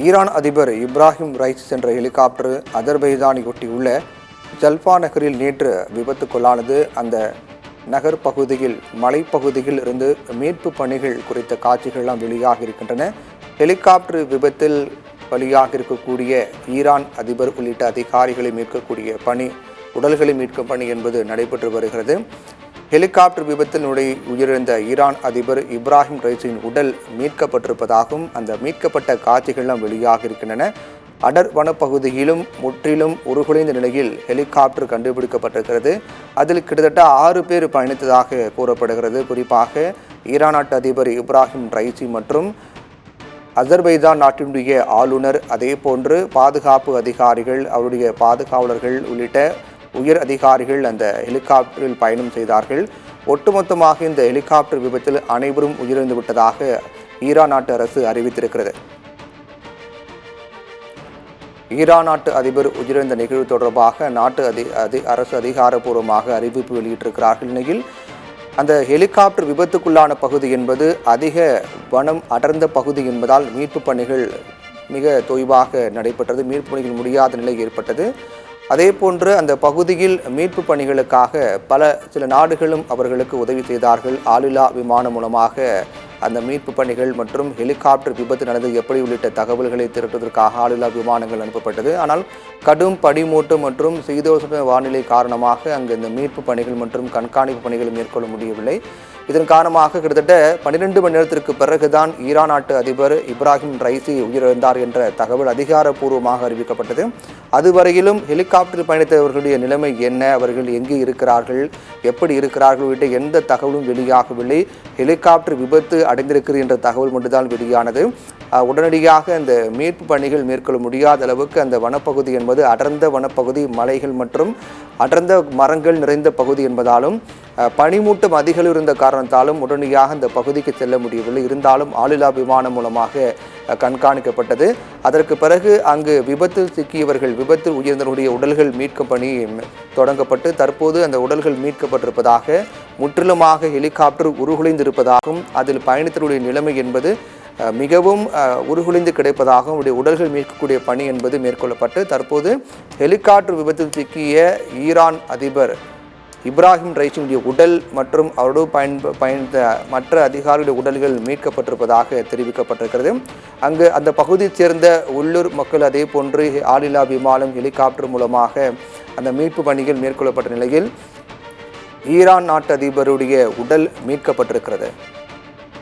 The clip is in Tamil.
ஈரான் அதிபர் இப்ராஹிம் ரைசி சென்ற ஹெலிகாப்டர் அஜர்பைஜானை ஒட்டியுள்ள ஜல்ஃபா நகரில் நேற்று விபத்துக்குள்ளானது. அந்த நகர் பகுதியில் மலைப்பகுதியில் இருந்து மீட்பு பணிகள் குறித்த காட்சிகள்லாம் வெளியாக இருக்கின்றன. ஹெலிகாப்டர் விபத்தில் பலியாக இருக்கக்கூடிய ஈரான் அதிபர் உள்ளிட்ட அதிகாரிகளை மீட்கக்கூடிய பணி, உடல்களை மீட்கும் பணி என்பது நடைபெற்று வருகிறது. ஹெலிகாப்டர் விபத்தில் உயிரிழந்த ஈரான் அதிபர் இப்ராஹிம் ரைசியின் உடல் மீட்கப்பட்டிருப்பதாகவும் அந்த மீட்கப்பட்ட காட்சிகள்லாம் வெளியாக இருக்கின்றன. அடர் வனப்பகுதியிலும் முற்றிலும் உருகுலைந்த நிலையில் ஹெலிகாப்டர் கண்டுபிடிக்கப்பட்டிருக்கிறது. அதில் கிட்டத்தட்ட 6 பேர் பயணித்ததாக கூறப்படுகிறது. குறிப்பாக ஈரான் நாட்டு அதிபர் இப்ராஹிம் ரைசி மற்றும் அஜர்பைஜான் நாட்டினுடைய ஆளுநர், அதே போன்று பாதுகாப்பு அதிகாரிகள், அவருடைய பாதுகாவலர்கள் உள்ளிட்ட உயர் அதிகாரிகள் அந்த ஹெலிகாப்டரில் பயணம் செய்தார்கள். ஒட்டுமொத்தமாக இந்த ஹெலிகாப்டர் விபத்தில் அனைவரும் உயிரிழந்து விட்டதாக ஈரான் நாட்டு அரசு அறிவித்திருக்கிறது. ஈரான் நாட்டு அதிபர் உயிரிழந்த நிகழ்வு தொடர்பாக நாட்டு அரசு அதிகாரப்பூர்வமாக அறிவிப்பு வெளியிட்டிருக்கிறார்கள். நிலையில் அந்த ஹெலிகாப்டர் விபத்துக்குள்ளான பகுதி என்பது அதிக வனம் அடர்ந்த பகுதி என்பதால் மீட்பு பணிகள் மிக தொய்வாக நடைபெற்றது. மீட்பு பணிகள் முடியாத நிலை ஏற்பட்டது. அதே போன்று அந்த பகுதியில் மீட்பு பணிகளுக்காக சில நாடுகளும் அவர்களுக்கு உதவி செய்தார்கள். ஆளில்லா விமானம் மூலமாக அந்த மீட்பு பணிகள் மற்றும் ஹெலிகாப்டர் விபத்து நடந்தது எப்படி உள்ளிட்ட தகவல்களை திரட்டுவதற்காக ஆளில்லா விமானங்கள் அனுப்பப்பட்டது. ஆனால் கடும் பனிமூட்டம் மற்றும் சீதோஷ்ண வானிலை காரணமாக அங்கு இந்த மீட்பு பணிகள் மற்றும் கண்காணிப்பு பணிகள் மேற்கொள்ள முடியவில்லை. இதன் காரணமாக கிட்டத்தட்ட 12 மணி நேரத்திற்கு பிறகுதான் ஈரான் நாட்டு அதிபர் இப்ராஹிம் ரைசி உயிரிழந்தார் என்ற தகவல் அதிகாரப்பூர்வமாக அறிவிக்கப்பட்டது. அதுவரையிலும் ஹெலிகாப்டரில் பயணித்தவர்களுடைய நிலைமை என்ன, அவர்கள் எங்கே இருக்கிறார்கள், எப்படி இருக்கிறார்கள் உள்ளிட்ட எந்த தகவலும் வெளியாகவில்லை. ஹெலிகாப்டர் விபத்து அடைந்திருக்கிறது என்ற தகவல் மட்டும்தான் வெளியானது. உடனடியாக அந்த மீட்பு பணிகள் மேற்கொள்ள முடியாத அளவுக்கு அந்த வனப்பகுதி என்பது அடர்ந்த வனப்பகுதி, மலைகள் மற்றும் அடர்ந்த மரங்கள் நிறைந்த பகுதி என்பதாலும் பனிமூட்டம் அதிகம் இருந்த காரணத்தாலும் உடனடியாக அந்த பகுதிக்கு செல்ல முடியவில்லை. இருந்தாலும் ஆளில்லா விமானம் மூலமாக கண்காணிக்கப்பட்டது. அதற்கு பிறகு அங்கு விபத்தில் சிக்கியவர்கள், விபத்தில் உயிர்ந்தவர்களுடைய உடல்கள் மீட்கும் பணி தொடங்கப்பட்டு தற்போது அந்த உடல்கள் மீட்கப்பட்டிருப்பதாக, முற்றிலுமாக ஹெலிகாப்டர் உருகுலைந்திருப்பதாகவும் அதில் பயணித்தவருடைய நிலைமை என்பது மிகவும் உருகுலைந்து கிடைப்பதாகவும் அவருடைய உடல்கள் மீட்கக்கூடிய பணி என்பது மேற்கொள்ளப்பட்டு தற்போது ஹெலிகாப்டர் விபத்தில் சிக்கிய ஈரான் அதிபர் இப்ராஹிம் ரைசியுடைய உடல் மற்றும் அவரோடு பயணித்த மற்ற அதிகாரிகளுடைய உடல்கள் மீட்கப்பட்டிருப்பதாக தெரிவிக்கப்பட்டிருக்கிறது. அங்கு அந்த பகுதியைச் சேர்ந்த உள்ளூர் மக்கள், அதே போன்று ஆளில்லா விமானம், ஹெலிகாப்டர் மூலமாக அந்த மீட்பு பணிகள் மேற்கொள்ளப்பட்ட நிலையில் ஈரான் நாட்டு அதிபருடைய உடல் மீட்கப்பட்டிருக்கிறது.